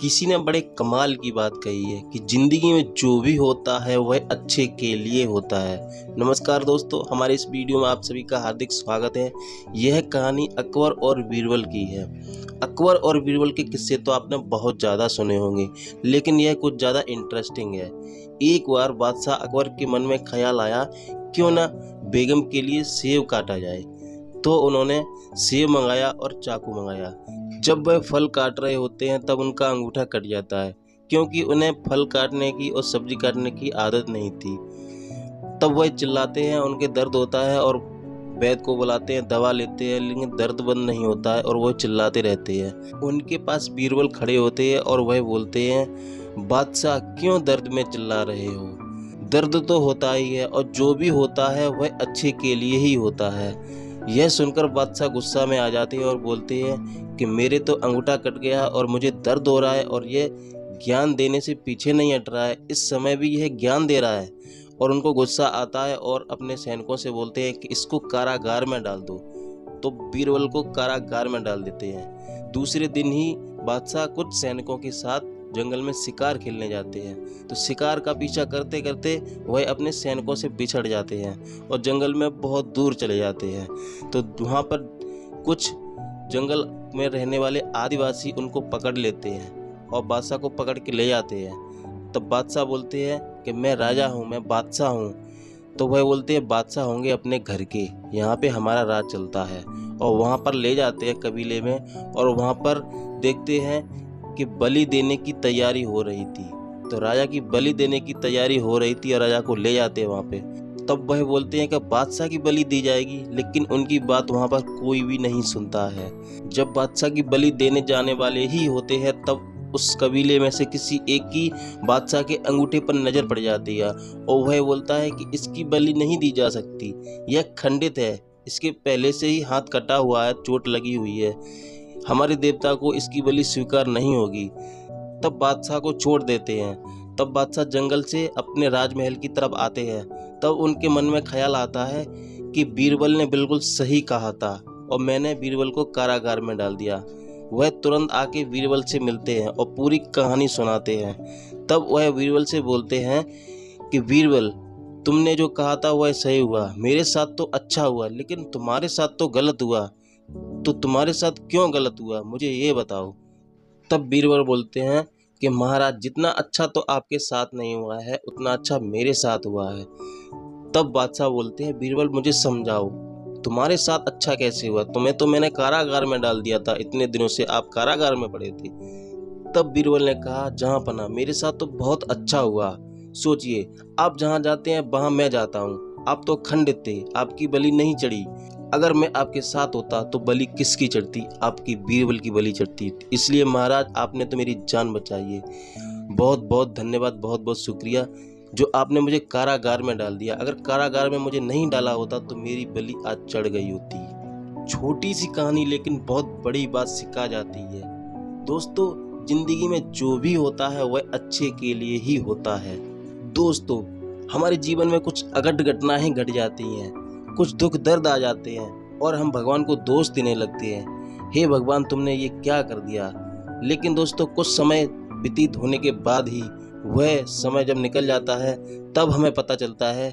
किसी ने बड़े कमाल की बात कही है कि ज़िंदगी में जो भी होता है वह अच्छे के लिए होता है। नमस्कार दोस्तों, हमारे इस वीडियो में आप सभी का हार्दिक स्वागत है। यह कहानी अकबर और बीरबल की है। अकबर और बीरबल के किस्से तो आपने बहुत ज़्यादा सुने होंगे, लेकिन यह कुछ ज़्यादा इंटरेस्टिंग है। एक बार बादशाह अकबर के मन में ख्याल आया, क्यों ना बेगम के लिए सेब काटा जाए। तो उन्होंने सेब मंगाया और चाकू मंगाया। जब वह फल काट रहे होते हैं तब उनका अंगूठा कट जाता है, क्योंकि उन्हें फल काटने की और सब्जी काटने की आदत नहीं थी। तब वह चिल्लाते हैं, उनके दर्द होता है और वैद्य को बुलाते हैं, दवा लेते हैं, लेकिन दर्द बंद नहीं होता है और वह चिल्लाते रहते हैं। उनके पास बीरबल खड़े होते हैं और वह बोलते हैं, बादशाह क्यों दर्द में चिल्ला रहे हो? दर्द तो होता ही है और जो भी होता है वह अच्छे के लिए ही होता है। यह सुनकर बादशाह गुस्सा में आ जाते हैं और बोलते हैं कि मेरे तो अंगूठा कट गया और मुझे दर्द हो रहा है और यह ज्ञान देने से पीछे नहीं हट रहा है, इस समय भी यह ज्ञान दे रहा है। और उनको गुस्सा आता है और अपने सैनिकों से बोलते हैं कि इसको कारागार में डाल दो। तो बीरबल को कारागार में डाल देते हैं। दूसरे दिन ही बादशाह कुछ सैनिकों के साथ जंगल में शिकार खेलने जाते हैं। तो शिकार का पीछा करते करते वह अपने सैनिकों से बिछड़ जाते हैं और जंगल में बहुत दूर चले जाते हैं। तो वहाँ पर कुछ जंगल में रहने वाले आदिवासी उनको पकड़ लेते हैं और बादशाह को पकड़ के ले जाते हैं। तब बादशाह बोलते हैं कि मैं राजा हूँ, मैं बादशाह हूँ। तो वह बोलते हैं बादशाह होंगे अपने घर के, यहाँ पे हमारा राज चलता है। और वहाँ पर ले जाते हैं कबीले में और वहाँ पर देखते हैं कि बलि देने की तैयारी हो रही थी। तो राजा की बलि देने की तैयारी हो रही थी और राजा को ले जाते हैं वहाँ पे। तब वह बोलते हैं कि बादशाह की बलि दी जाएगी, लेकिन उनकी बात वहाँ पर कोई भी नहीं सुनता है। जब बादशाह की बलि देने जाने वाले ही होते हैं तब उस कबीले में से किसी एक की बादशाह के अंगूठे पर नजर पड़ जाती है और वह बोलता है कि इसकी बलि नहीं दी जा सकती, यह खंडित है, इसके पहले से ही हाथ कटा हुआ है, चोट लगी हुई है, हमारे देवता को इसकी बलि स्वीकार नहीं होगी। तब बादशाह को छोड़ देते हैं। तब बादशाह जंगल से अपने राजमहल की तरफ आते हैं। तब उनके मन में ख्याल आता है कि बीरबल ने बिल्कुल सही कहा था और मैंने बीरबल को कारागार में डाल दिया। वह तुरंत आके बीरबल से मिलते हैं और पूरी कहानी सुनाते हैं। तब वह बीरबल से बोलते हैं कि बीरबल, तुमने जो कहा था वह सही हुआ, मेरे साथ तो अच्छा हुआ, लेकिन तुम्हारे साथ तो गलत हुआ। तो तुम्हारे साथ क्यों गलत हुआ, मुझे ये बताओ। तब बीरबल बोलते हैं कि महाराज, जितना अच्छा तो आपके साथ नहीं हुआ है उतना अच्छा मेरे साथ हुआ है। तब बादशाह बोलते हैं, बीरबल मुझे समझाओ, तुम्हारे साथ अच्छा कैसे हुआ? तुम्हें तो मैंने कारागार में डाल दिया था, इतने दिनों से आप कारागार में पड़े थे। तब बीरबल ने कहा, जहाँ पना, मेरे साथ तो बहुत अच्छा हुआ। सोचिए, आप जहाँ जाते हैं वहाँ मैं जाता हूँ। आप तो खंडित थे, आपकी बलि नहीं चढ़ी। अगर मैं आपके साथ होता तो बलि किसकी चढ़ती? आपकी बीरबल की बलि चढ़ती। इसलिए महाराज, आपने तो मेरी जान बचाई है। बहुत बहुत धन्यवाद, बहुत बहुत शुक्रिया जो आपने मुझे कारागार में डाल दिया। अगर कारागार में मुझे नहीं डाला होता तो मेरी बलि आज चढ़ गई होती। छोटी सी कहानी लेकिन बहुत बड़ी बात सिखा जाती है। दोस्तों, जिंदगी में जो भी होता है वह अच्छे के लिए ही होता है। दोस्तों, हमारे जीवन में कुछ अघट घटनाएं घट जाती हैं, कुछ दुख दर्द आ जाते हैं और हम भगवान को दोष देने लगते हैं, हे भगवान तुमने ये क्या कर दिया। लेकिन दोस्तों, कुछ समय व्यतीत होने के बाद ही, वह समय जब निकल जाता है तब हमें पता चलता है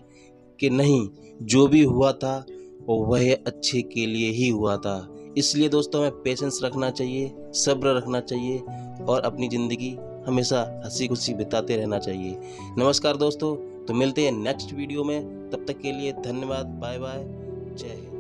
कि नहीं, जो भी हुआ था वह अच्छे के लिए ही हुआ था। इसलिए दोस्तों, हमें पेशेंस रखना चाहिए, सब्र रखना चाहिए और अपनी ज़िंदगी हमेशा हंसी खुशी बिताते रहना चाहिए। नमस्कार दोस्तों, तो मिलते हैं नेक्स्ट वीडियो में। तब तक के लिए धन्यवाद, बाय बाय, जय हिंद।